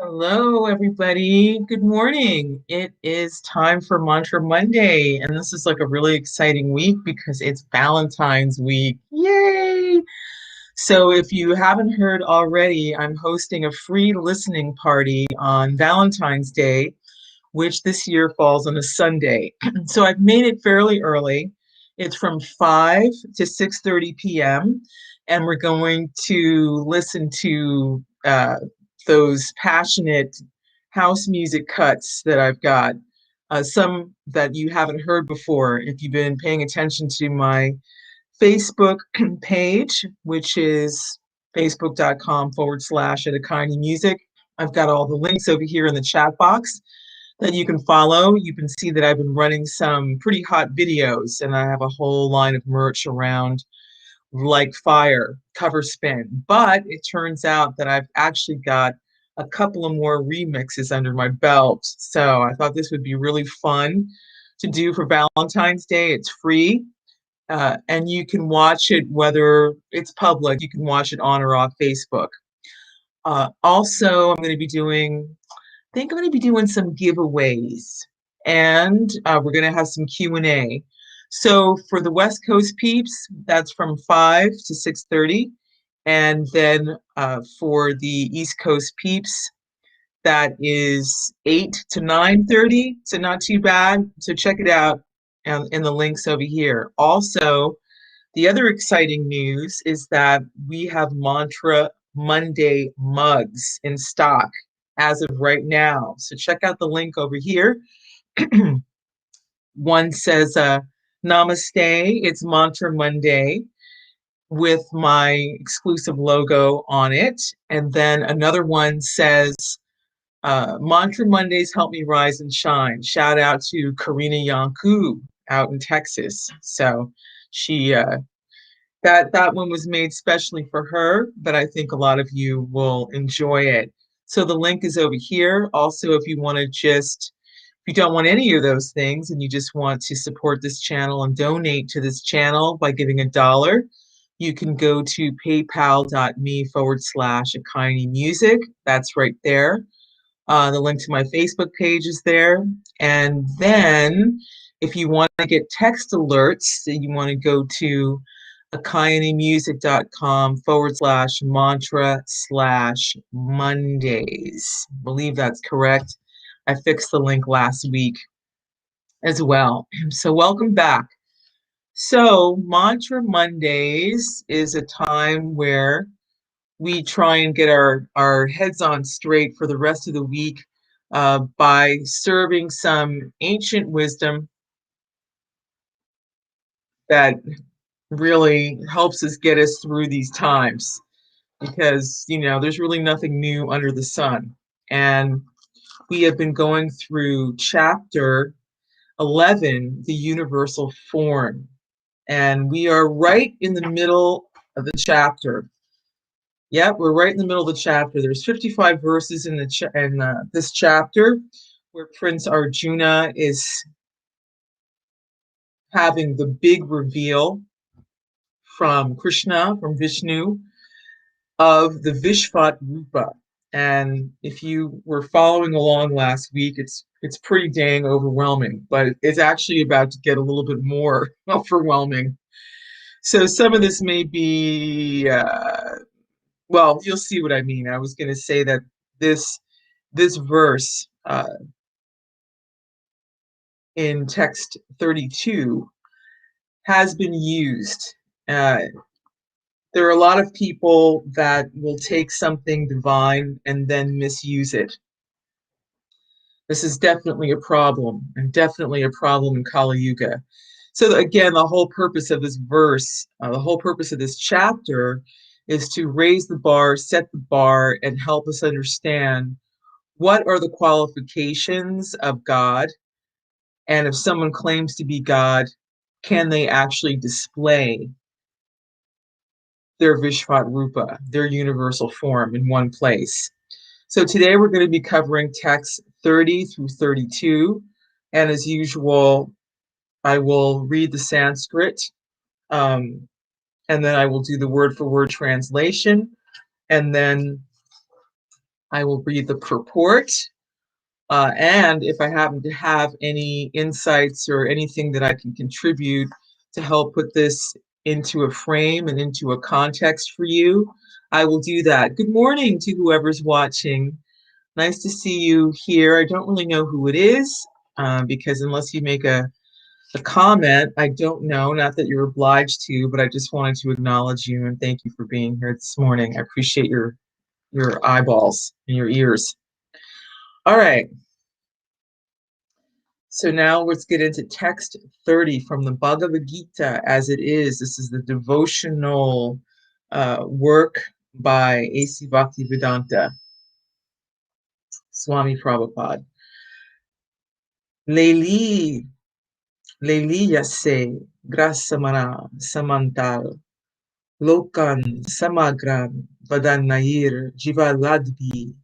Hello, everybody. Good morning. It is time for Mantra Monday, and this is like a really exciting week because it's Valentine's week. Yay! So, if you haven't heard already, I'm hosting a free listening party on Valentine's Day, which this year falls on a Sunday. So, I've made it fairly early. It's from 5 to 6:30 p.m., and we're going to listen to those passionate house music cuts that I've got, some that you haven't heard before. If you've been paying attention to my Facebook page, which is facebook.com/Adakani Music, I've got all the links over here in the chat box that you can follow. You can see that I've been running some pretty hot videos, and I have a whole line of merch around like fire, cover spin. But it turns out that I've actually got a couple of more remixes under my belt. So I thought this would be really fun to do for Valentine's Day. It's free. And you can watch it whether it's public, you can watch it on or off Facebook. Also, I think I'm going to be doing some giveaways, and we're going to have some Q&A. So for the West Coast peeps, that's from 5 to 6:30, and then for the East Coast peeps, that is 8 to 9:30. So not too bad. So check it out in the links over here. Also, the other exciting news is that we have Mantra Monday mugs in stock as of right now. So check out the link over here. One says, Namaste, it's Mantra Monday with my exclusive logo on it. And then another one says, Mantra Mondays help me rise and shine. Shout out to Karina Yanku out in Texas. So she that one was made specially for her, but I think a lot of you will enjoy it. So the link is over here. Also, if you don't want any of those things and you just want to support this channel and donate to this channel by giving $1, you can go to paypal.me/Akini Music. That's right there. The link to my Facebook page is there. And then if you want to get text alerts, you want to go to akinimusic.com/mantra/Mondays. I believe that's correct. I fixed the link last week as well. So welcome back. So Mantra Mondays is a time where we try and get our heads on straight for the rest of the week by serving some ancient wisdom that really helps us get us through these times, because there's really nothing new under the sun. And we have been going through chapter 11, the universal form, and we are right in the middle of the chapter. Yep, we're right in the middle of the chapter. There's 55 verses in this chapter where Prince Arjuna is having the big reveal from Krishna, from Vishnu, of the Vishvat Rupa. And if you were following along last week, it's pretty dang overwhelming, but it's actually about to get a little bit more overwhelming. So some of this may be, well, you'll see what I mean. I was going to say that this verse in text 32 has been used. There are a lot of people that will take something divine and then misuse it. This is definitely a problem, and definitely a problem in Kali Yuga. So again, the whole purpose of this verse, the whole purpose of this chapter is to raise the bar, set the bar, and help us understand what are the qualifications of God, and if someone claims to be God, can they actually display their Vishvat Rupa, their universal form, in one place? So today we're going to be covering texts 30 through 32. And as usual, I will read the Sanskrit, and then I will do the word-for-word translation. And then I will read the purport. And if I happen to have any insights or anything that I can contribute to help put this into a frame and into a context for you, I will do that. Good morning to whoever's watching. Nice to see you here. I don't really know who it is because unless you make a comment, I don't know, not that you're obliged to, but I just wanted to acknowledge you and thank you for being here this morning. I appreciate your eyeballs and your ears. All right. So now let's get into text 30 from the Bhagavad Gita as it is. This is the devotional work by A.C. Bhaktivedanta Swami Prabhupada. Leili yase grasamana samantal lokan samagran vadanair jivaladbi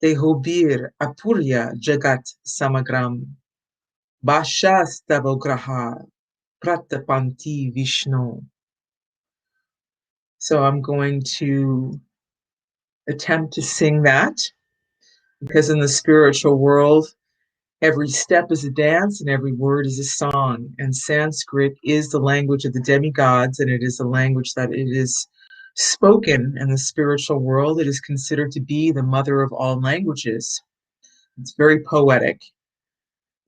tehobir apurya jagat samagram bhashastavograha pratapanti Vishnu. So I'm going to attempt to sing that because in the spiritual world, every step is a dance and every word is a song. And Sanskrit is the language of the demigods, and it is a language that it is spoken in the spiritual world. It is considered to be the mother of all languages. It's very poetic.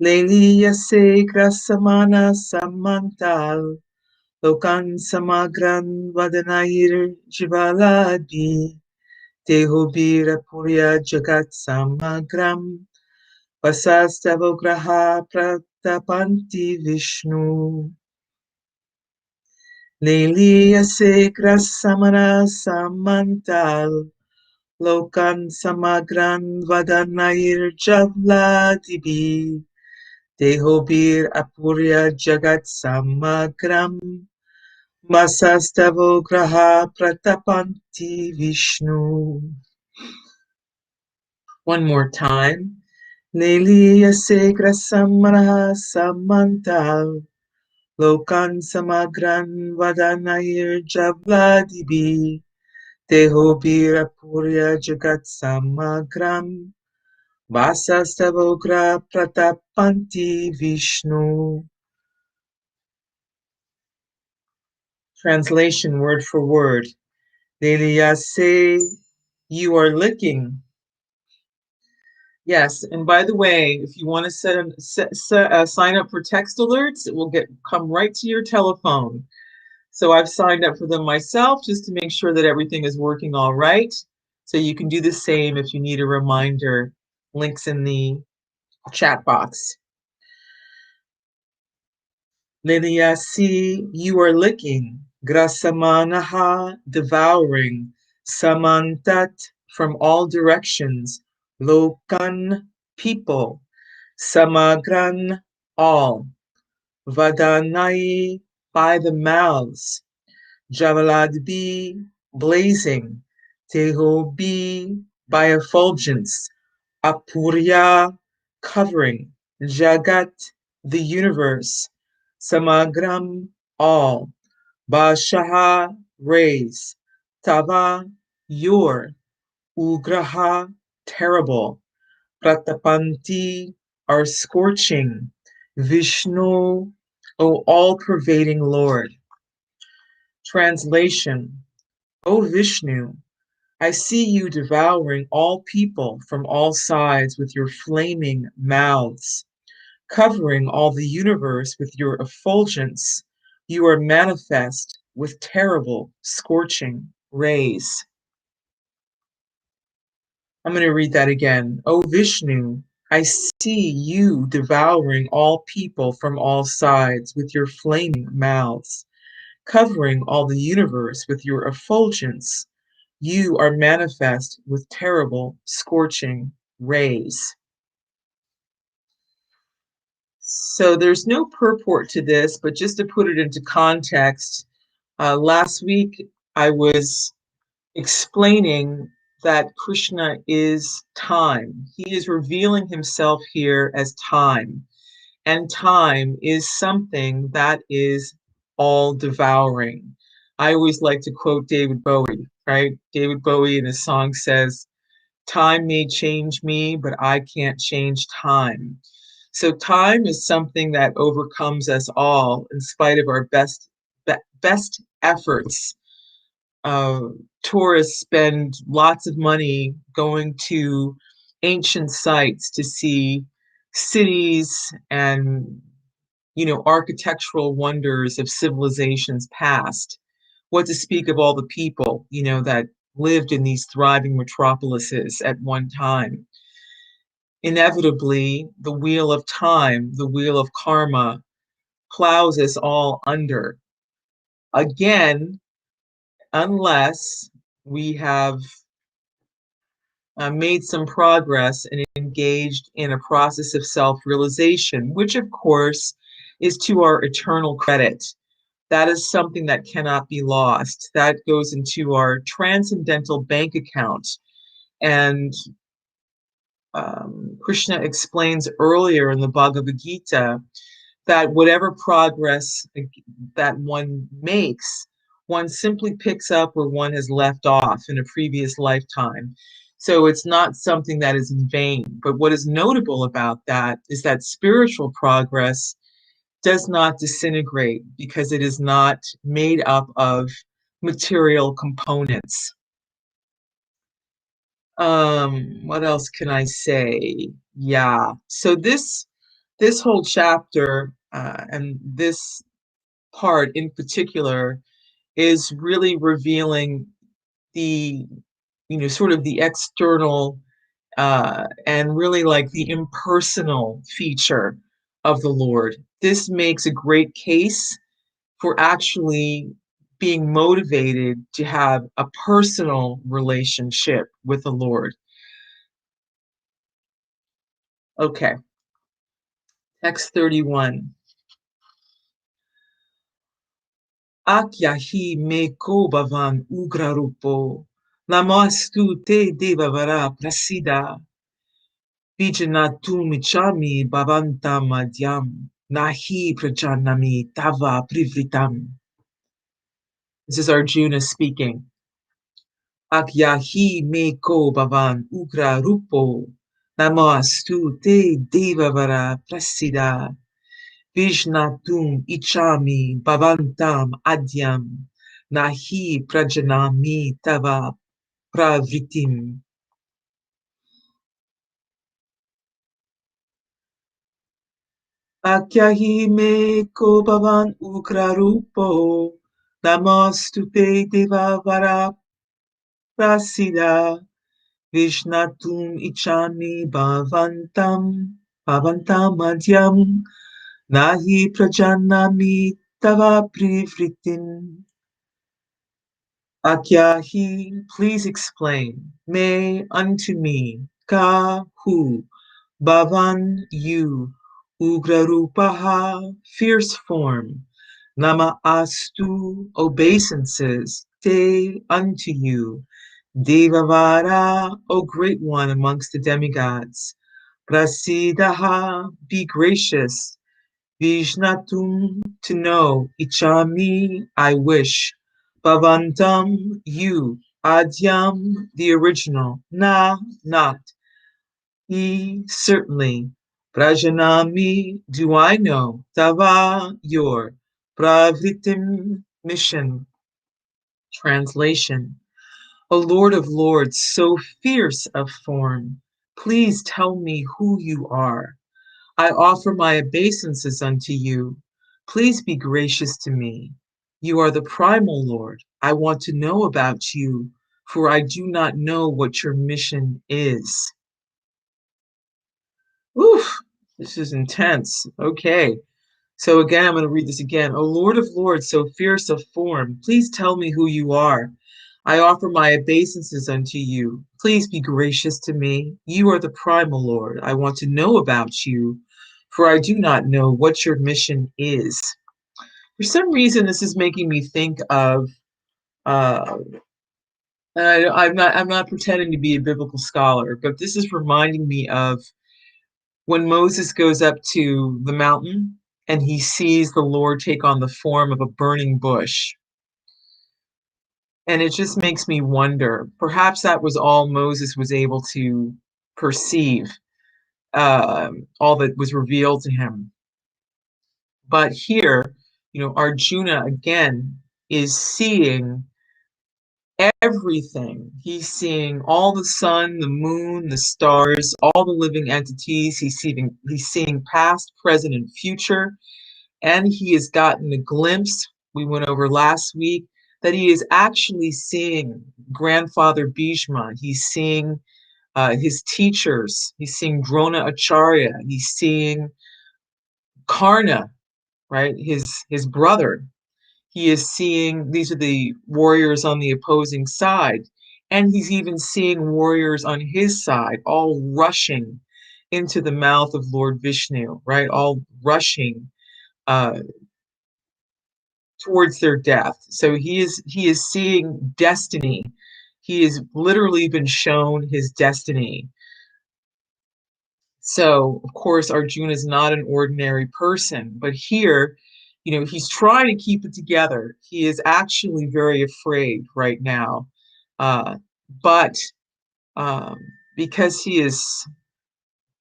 Leiliya se grasamana samantal Lokan samagran vadanair jivaladi tehobira purya jagat samagram vasastavograha pratapanti Vishnu. Leiliya se grasamana samantal Lokan samagran vadanair javladibi tehobir apurya jagat samagram Vasastavograha pratapanti Vishnu. One more time. Leiliya se grasamana samantal Lokan samagran vadanair javladibi tehobira purya jagat samagram Vasastavogra pratapanti Vishnu. Translation word for word. Leiliya se, you are licking. Yes, and by the way, if you want to sign up for text alerts, it will come right to your telephone. So I've signed up for them myself just to make sure that everything is working all right. So you can do the same if you need a reminder. Links in the chat box. Leiliya se, you are licking. Grasamanaha, devouring. Samantat, from all directions. Lokan, people. Samagran, all. Vadanai, by the mouths. Javaladbi, blazing. Tehobi, by effulgence. Apurya, covering. Jagat, the universe. Samagram, all. Bashaha, raise. Tava, your. Ugraha, terrible. Pratapanti, are scorching. Vishnu, O all-pervading Lord. Translation. O Vishnu, I see you devouring all people from all sides with your flaming mouths. Covering all the universe with your effulgence, you are manifest with terrible, scorching rays. I'm going to read that again. O Vishnu, I see you devouring all people from all sides with your flaming mouths. Covering all the universe with your effulgence, you are manifest with terrible, scorching rays. So there's no purport to this, but just to put it into context, last week I was explaining that Krishna is time. He is revealing himself here as time. And time is something that is all devouring. I always like to quote David Bowie, right? David Bowie in his song says, Time may change me, but I can't change time. So time is something that overcomes us all in spite of our best efforts. Uh, Tourists spend lots of money going to ancient sites to see cities and architectural wonders of civilizations past. What to speak of all the people, that lived in these thriving metropolises at one time. Inevitably, the wheel of time, the wheel of karma, plows us all under. Again, unless we have made some progress and engaged in a process of self realization, which, of course, is to our eternal credit. That is something that cannot be lost. That goes into our transcendental bank account. And Krishna explains earlier in the Bhagavad Gita that whatever progress that one makes, one simply picks up where one has left off in a previous lifetime. So it's not something that is in vain. But what is notable about that is that spiritual progress does not disintegrate because it is not made up of material components. What else can I say? Yeah. So this whole chapter and this part in particular is really revealing the sort of the external and really like the impersonal feature of the Lord. This makes a great case for actually being motivated to have a personal relationship with the Lord. Okay, text 31. Akyahi me ko bhavan ugrarupo, namastu te devavara prasida, vijanatum ichami bhavantam madhyam, nahi prajanami tava privritam. This is Arjuna speaking. Akyahi me ko bhavan ugra rupo, namastu te devavara prasida, vijnatum ichami bhavantam adyam, nahi prajanami tava pravritim. Akyahi me ko bhavan ugra rupo, namastu te devavara prasida, Vishnatum ichami bhavantam madhyam, nahi prajanami tava privritim. Akyahi, please explain, me unto me, ka who, bhavan you, ugrarupaha, fierce form, nama astu, obeisances, te unto you, Devavara, O great one amongst the demigods, Prasidaha, be gracious, Vishnatum, to know, Ichami, I wish, Bhavantam, you, Adyam, the original, Na, not, He, certainly, Prajanami, do I know, Tava, your, Pravritim, mission. Translation. O Lord of Lords, so fierce of form, please tell me who you are. I offer my obeisances unto you. Please be gracious to me. You are the primal Lord. I want to know about you, for I do not know what your mission is. Oof, this is intense. Okay. So again, I'm going to read this again. O Lord of Lords, so fierce of form, please tell me who you are. I offer my obeisances unto you. Please be gracious to me. You are the primal Lord. I want to know about you, for I do not know what your mission is. For some reason, this is making me think of, and I'm not pretending to be a biblical scholar, but this is reminding me of when Moses goes up to the mountain and he sees the Lord take on the form of a burning bush. And it just makes me wonder, perhaps that was all Moses was able to perceive, all that was revealed to him. But here, Arjuna again is seeing everything. He's seeing all the sun, the moon, the stars, all the living entities. He's seeing past, present, and future. And he has gotten a glimpse, we went over last week, that he is actually seeing grandfather Bhishma. He's seeing his teachers. He's seeing Drona Acharya. He's seeing Karna, right? His brother. He is seeing these are the warriors on the opposing side. And he's even seeing warriors on his side, all rushing into the mouth of Lord Vishnu, right? All rushing uh, towards their death. So he is seeing destiny. He has literally been shown his destiny. So of course Arjuna is not an ordinary person, but here, he's trying to keep it together. He is actually very afraid right now, uh, but um, because he is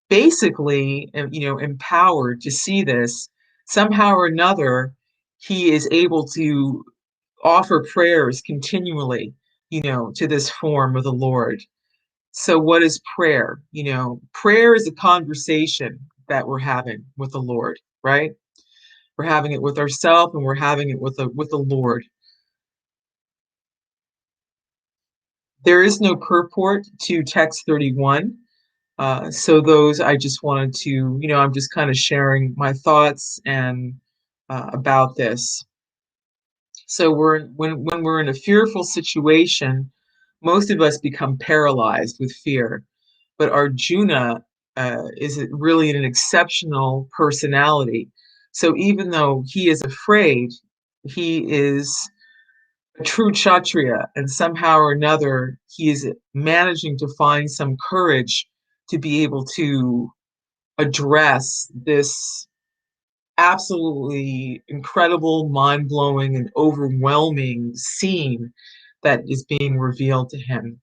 basically, empowered to see this, somehow or another, he is able to offer prayers continually, to this form of the Lord. So, what is prayer? Prayer is a conversation that we're having with the Lord, right? We're having it with ourselves and we're having it with the Lord. There is no purport to text 31. So those I just wanted to, I'm just kind of sharing my thoughts and about this. So when we're in a fearful situation, most of us become paralyzed with fear. But Arjuna is really an exceptional personality. So even though he is afraid, he is a true Kshatriya, and somehow or another, he is managing to find some courage to be able to address this absolutely incredible, mind blowing, and overwhelming scene that is being revealed to him.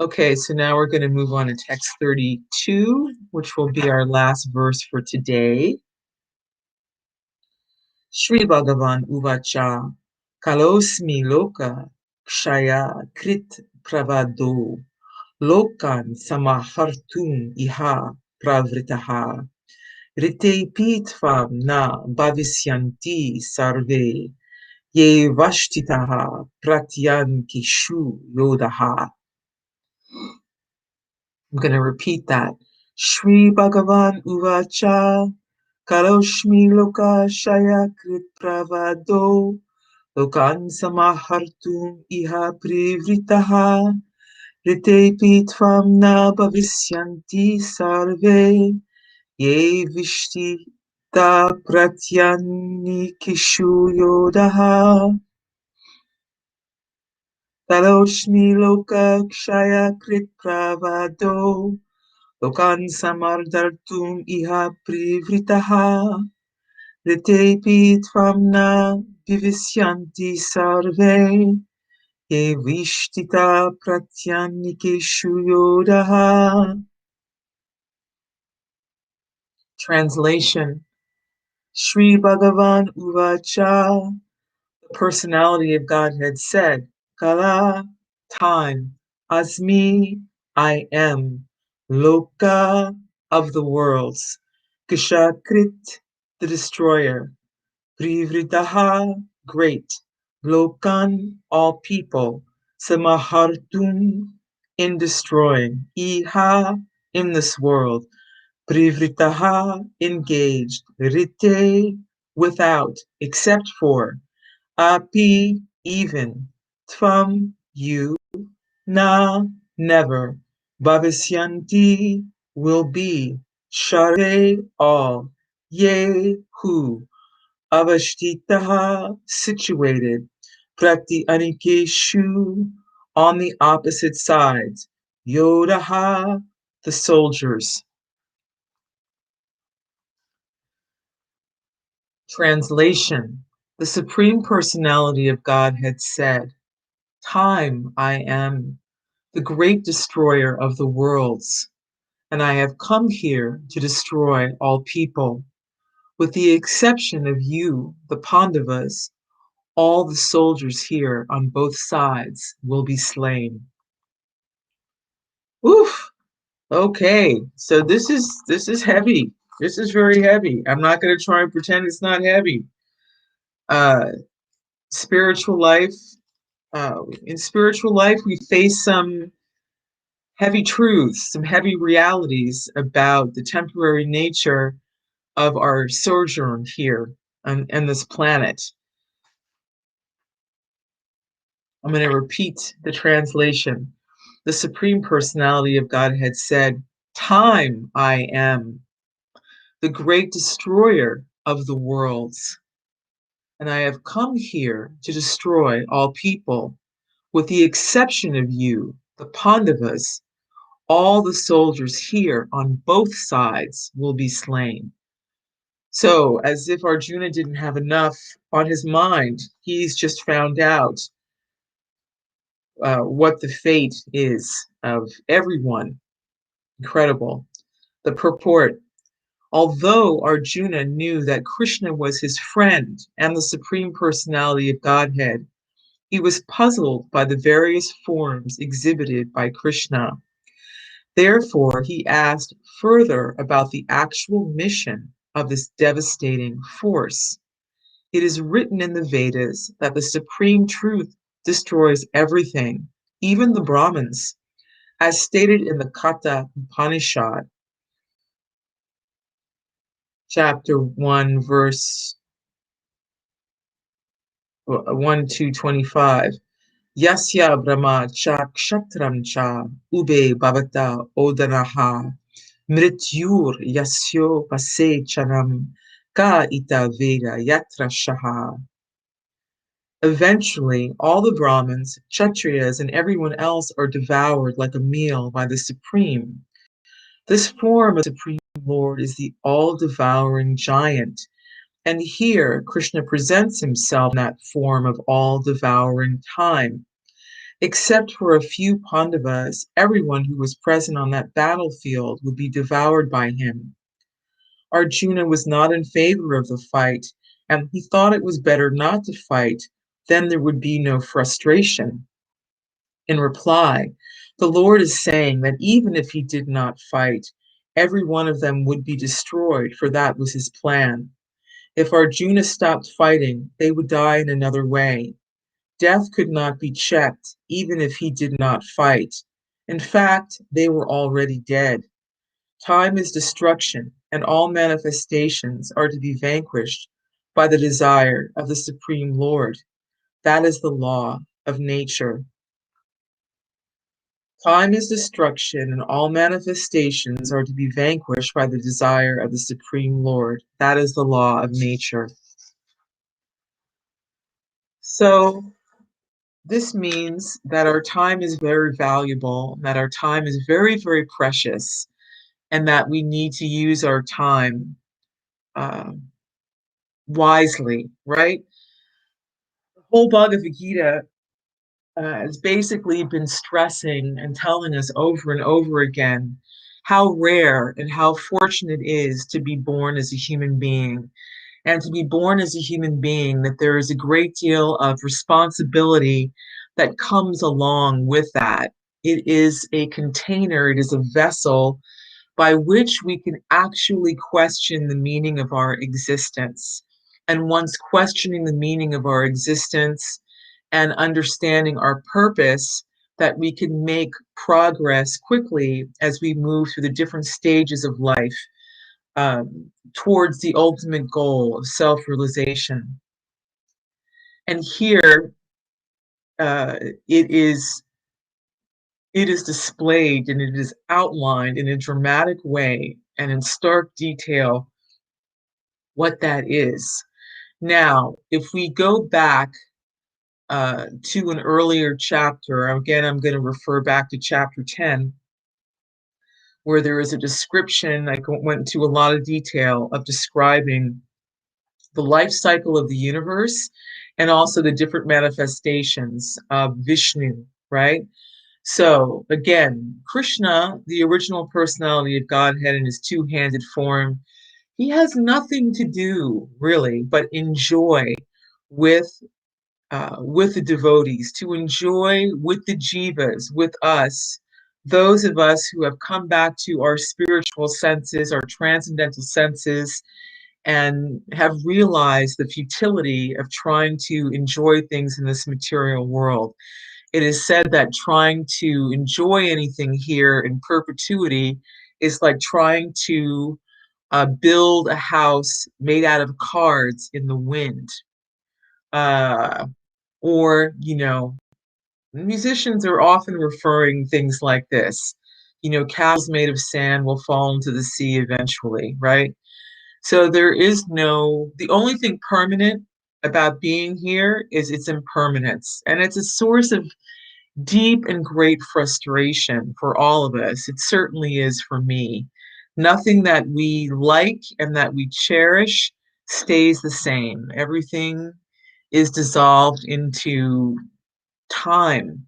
Okay, so now we're going to move on to text 32, which will be our last verse for today. Shri Bhagavan Uvacha Kalosmi Loka Kshaya Krit Pravado Lokan Samahartum Iha Pravritaha Rite Pitvam Na Bhavisyanti Sarve Ye Vashtitaha Pratyan Kishu Yodaha. I'm going to repeat that. Shri Bhagavan Uvacha Kaloshmi Loka Shaya Krit Pravado Lokan Samahartum Iha Privritaha Rite Pitvam Na Bhavisyanti Sarve Ye Vishtita Pratyani Kishu Yodaha Taloshmi Loka Kshaya Krit Pravado Lokan Samardartum Iha Privritaha Rite Pitvam Na Vivisyanti Sarve Ye Vishtita Pratyani Kishu Yodaha. Translation. Shri Bhagavan Uvacha, the personality of Godhead said, Kala, time, Asmi, I am, Loka, of the worlds, Kshakrit, the destroyer, Privritaha, great, Lokan, all people, Samahartum, in destroying, Iha, in this world, Privritaha, engaged, Rite, without, except for, Api, even, Tvam, you, Na, never, Bhavisyanti, will be, Share, all, Ye, who, Avashtitaha, situated, Prati Anikeshu, on the opposite sides, Yodaha, the soldiers. Translation. The Supreme Personality of Godhead said, Time I am, the great destroyer of the worlds, and I have come here to destroy all people. With the exception of you, the Pandavas, all the soldiers here on both sides will be slain. Oof. Okay, so this is heavy. This is very heavy. I'm not going to try and pretend it's not heavy. Uh, spiritual life. In spiritual life, we face some heavy truths, some heavy realities about the temporary nature of our sojourn here on this planet. I'm going to repeat the translation. The Supreme Personality of Godhead said, Time I am, the great destroyer of the worlds, and I have come here to destroy all people, with the exception of you, the Pandavas. All the soldiers here on both sides will be slain. So, as if Arjuna didn't have enough on his mind, he's just found out what the fate is of everyone. Incredible. The purport. Although Arjuna knew that Krishna was his friend and the Supreme Personality of Godhead, he was puzzled by the various forms exhibited by Krishna. Therefore, he asked further about the actual mission of this devastating force. It is written in the Vedas that the supreme truth destroys everything, even the Brahmins, as stated in the Katha Upanishad, chapter 1, verse 1 to 25. Yasya Brahma cha kshatram cha ube bhavata odanaha mrityur yasyo pase chanam ka ita veda yatra shaha. Eventually, all the Brahmins, Kshatriyas, and everyone else are devoured like a meal by the Supreme. This form of the Supreme Lord is the all-devouring giant, and here Krishna presents himself in that form of all-devouring time. Except for a few Pandavas, everyone who was present on that battlefield would be devoured by him. Arjuna was not in favor of the fight, and he thought it was better not to fight, then there would be no frustration. In reply, the Lord is saying that even if he did not fight, every one of them would be destroyed, for that was his plan. If Arjuna stopped fighting, they would die in another way. Death could not be checked, even if he did not fight. In fact, they were already dead. Time is destruction, and all manifestations are to be vanquished by the desire of the Supreme Lord. That is the law of nature. Time is destruction, and all manifestations are to be vanquished by the desire of the Supreme Lord. That is the law of nature. So, this means that our time is very valuable, that our time is very, very precious, and that we need to use our time uh, wisely, right? The whole Bhagavad Gita has basically been stressing and telling us over and over again how rare and how fortunate it is to be born as a human being. And to be born as a human being, that there is a great deal of responsibility that comes along with that. It is a container, it is a vessel by which we can actually question the meaning of our existence. And once questioning the meaning of our existence and understanding our purpose, that we can make progress quickly as we move through the different stages of life towards the ultimate goal of self-realization. And here uh, it is it is displayed and it is outlined in a dramatic way and in stark detail what that is. Now, if we go back to an earlier chapter, again, I'm going to refer back to chapter 10, where there is a description, I went into a lot of detail of describing the life cycle of the universe and also the different manifestations of Vishnu, right? So again, Krishna, the original personality of Godhead in his two-handed form, he has nothing to do really but enjoy with with the devotees, to enjoy with the jivas, with us, those of us who have come back to our spiritual senses, our transcendental senses, and have realized the futility of trying to enjoy things in this material world. It is said that trying to enjoy anything here in perpetuity is like trying to build a house made out of cards in the wind. Uh, or, musicians are often referring things like this. Castles made of sand will fall into the sea eventually, right? So the only thing permanent about being here is its impermanence. And it's a source of deep and great frustration for all of us. It certainly is for me. Nothing that we like and that we cherish stays the same. Everything is dissolved into time.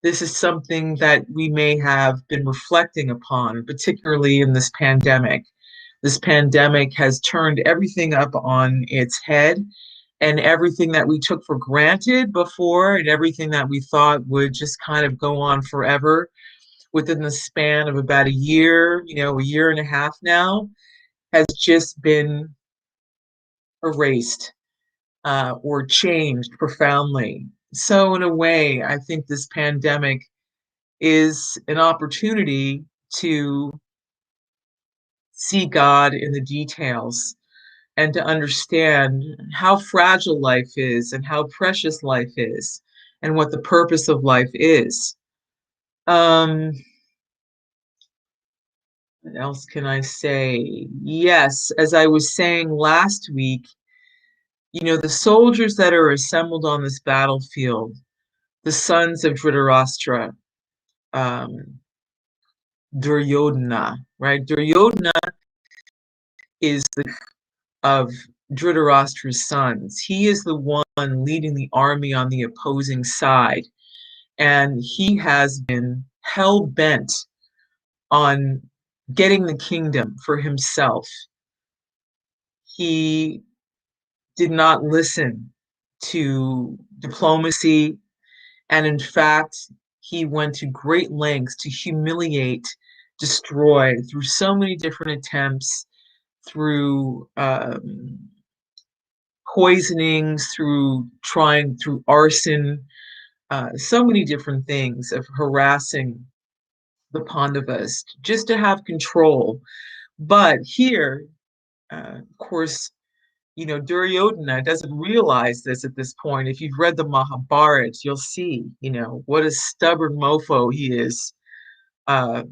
This is something that we may have been reflecting upon, particularly in this pandemic. This pandemic has turned everything up on its head, and everything that we took for granted before and everything that we thought would just kind of go on forever within the span of about a year and a half now, has just been erased or changed profoundly. So, in a way, I think this pandemic is an opportunity to see God in the details and to understand how fragile life is and how precious life is and what the purpose of life is. Um, what else can I say? Yes, as I was saying last week, the soldiers that are assembled on this battlefield, the sons of Dhritarashtra, um, Duryodhana, right? Duryodhana is of Dhritarashtra's sons. He is the one leading the army on the opposing side, and he has been hell bent on getting the kingdom for himself. He did not listen to diplomacy, and in fact, he went to great lengths to humiliate, destroy through so many different attempts, through poisonings, through arson, so many different things of harassing the Pandavas just to have control. But here, of course, Duryodhana doesn't realize this at this point. If you've read the Mahabharata, you'll see, what a stubborn mofo he is. Uh,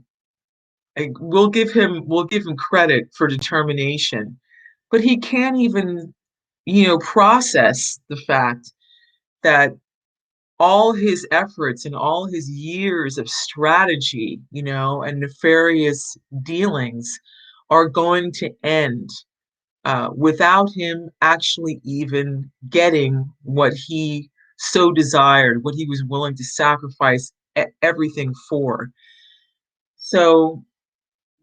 we'll give him credit for determination, but he can't even, process the fact that all his efforts and all his years of strategy, and nefarious dealings are going to end without him actually even getting what he so desired, what he was willing to sacrifice everything for. So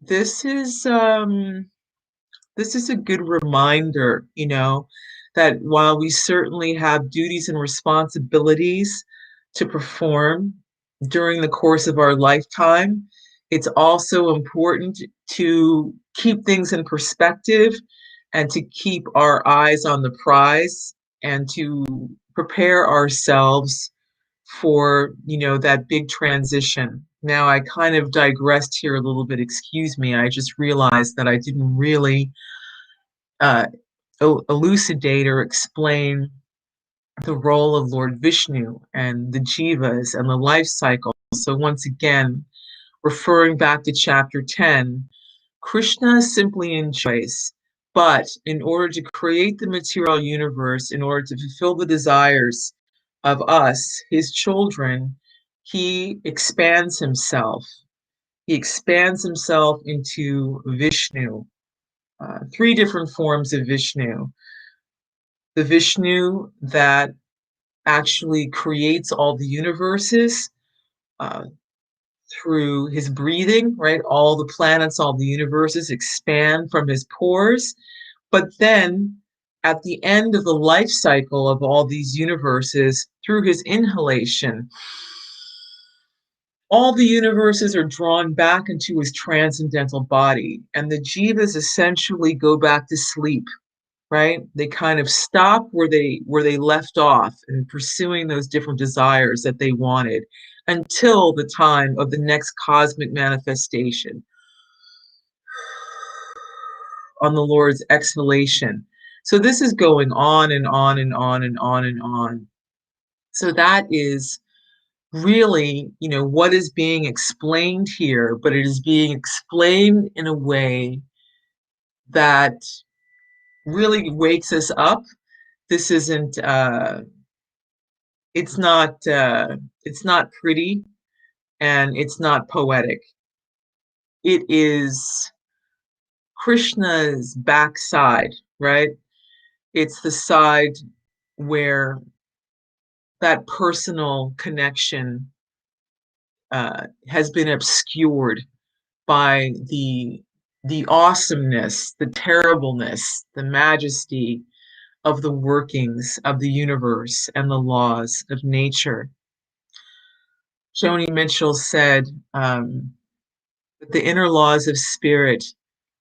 this is um, this is a good reminder, that while we certainly have duties and responsibilities to perform during the course of our lifetime, it's also important to keep things in perspective and to keep our eyes on the prize and to prepare ourselves for, that big transition. Now, I kind of digressed here a little bit. Excuse me. I just realized that I didn't really uh, elucidate or explain the role of Lord Vishnu and the jivas and the life cycle. So once again, referring back to chapter 10, Krishna simply enjoys, but in order to create the material universe, in order to fulfill the desires of us, his children, he expands himself. He expands himself into Vishnu, three different forms of Vishnu. the Vishnu that actually creates all the universes uh, through his breathing, right? All the planets, all the universes expand from his pores. But then at the end of the life cycle of all these universes, through his inhalation, all the universes are drawn back into his transcendental body, and the jivas essentially go back to sleep, right? They kind of stop where they left off in pursuing those different desires that they wanted until the time of the next cosmic manifestation on the Lord's exhalation. So this is going on and on and on and on and on. So that is really, what is being explained here, but it is being explained in a way that really wakes us up. This isn't it's not it's not pretty, and it's not poetic. It is Krishna's backside, right? It's the side where that personal connection has been obscured by the awesomeness, the terribleness, the majesty of the workings of the universe and the laws of nature. Joni Mitchell said, the inner laws of spirit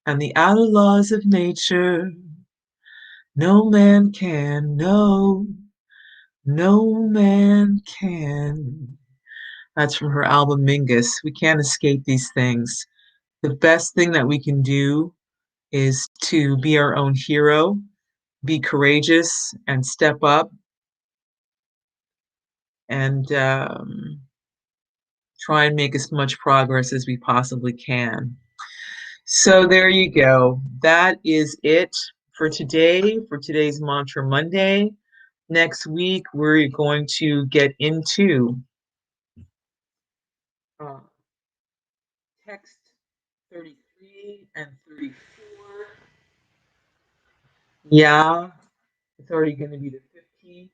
and the outer laws of nature, no man can know, no man can. That's from her album Mingus. We can't escape these things. The best thing that we can do is to be our own hero, be courageous, and step up, and try and make as much progress as we possibly can. So there you go. That is it for today, for today's Mantra Monday. Next week, we're going to get into uh, text 33 and 34. Yeah, it's already going to be the 15th.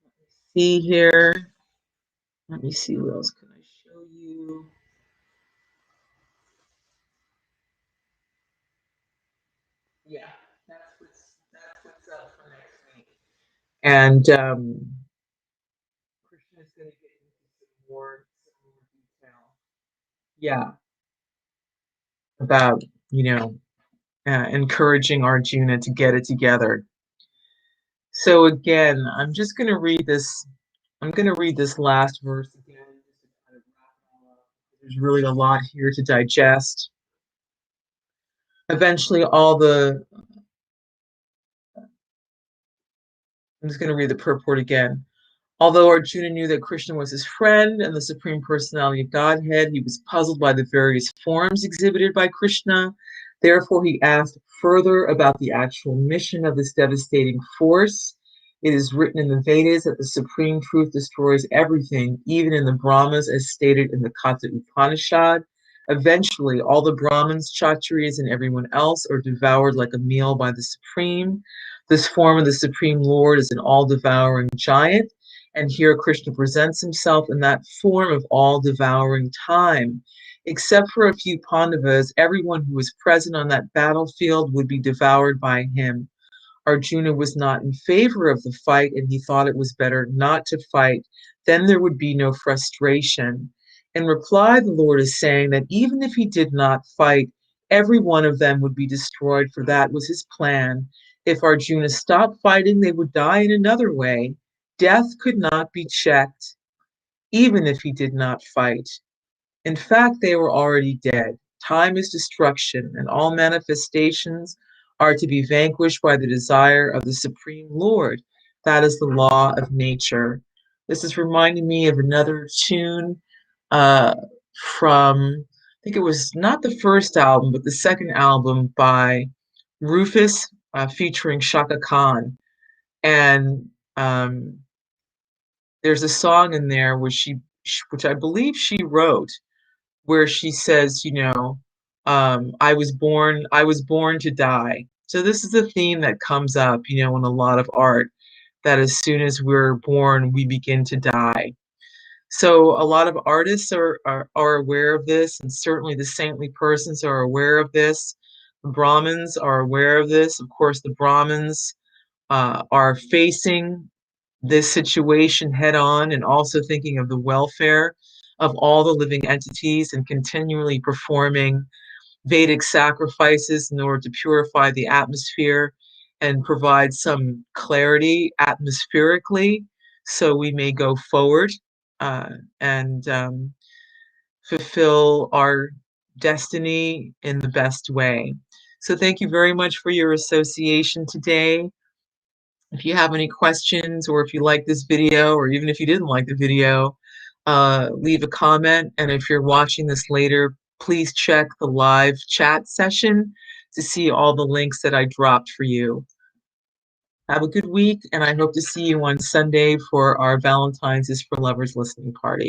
Let me see here. Let me see what else can I show you. Yeah, that's what's up for next week. And Christian is going to get into some more detail. Yeah, about encouraging Arjuna to get it together. So again, I'm just going to read this. I'm going to read this last verse again. Just to kind of wrap it all up. There's really a lot here to digest. Eventually, I'm just going to read the purport again. Although Arjuna knew that Krishna was his friend and the Supreme Personality of Godhead, he was puzzled by the various forms exhibited by Krishna. Therefore, he asked further about the actual mission of this devastating force. It is written in the Vedas that the Supreme Truth destroys everything, even in the Brahmas, as stated in the Katha Upanishad. Eventually, all the Brahmins, Kshatriyas, and everyone else are devoured like a meal by the Supreme. This form of the Supreme Lord is an all-devouring giant. And here Krishna presents himself in that form of all-devouring time. Except for a few Pandavas, everyone who was present on that battlefield would be devoured by him. Arjuna was not in favor of the fight, and he thought it was better not to fight. Then there would be no frustration. In reply, the Lord is saying that even if he did not fight, every one of them would be destroyed, for that was his plan. If Arjuna stopped fighting, they would die in another way. Death could not be checked, even if he did not fight. In fact, they were already dead. Time is destruction, and all manifestations are to be vanquished by the desire of the Supreme Lord. That is the law of nature. This is reminding me of another tune uh, from, I think it was not the first album, but the second album by Rufus, featuring Shaka Khan. And there's a song in there which I believe she wrote, where she says, I was born to die. So this is a theme that comes up, in a lot of art, that as soon as we're born, we begin to die. So a lot of artists are aware of this, and certainly the saintly persons are aware of this. The Brahmins are aware of this. Of course, the Brahmins are facing this situation head on and also thinking of the welfare of all the living entities and continually performing Vedic sacrifices in order to purify the atmosphere and provide some clarity atmospherically so we may go forward and fulfill our destiny in the best way. So thank you very much for your association today. If you have any questions, or if you like this video, or even if you didn't like the video, leave a comment. And if you're watching this later, please check the live chat session to see all the links that I dropped for you. Have a good week, and I hope to see you on Sunday for our Valentine's is for Lovers listening party.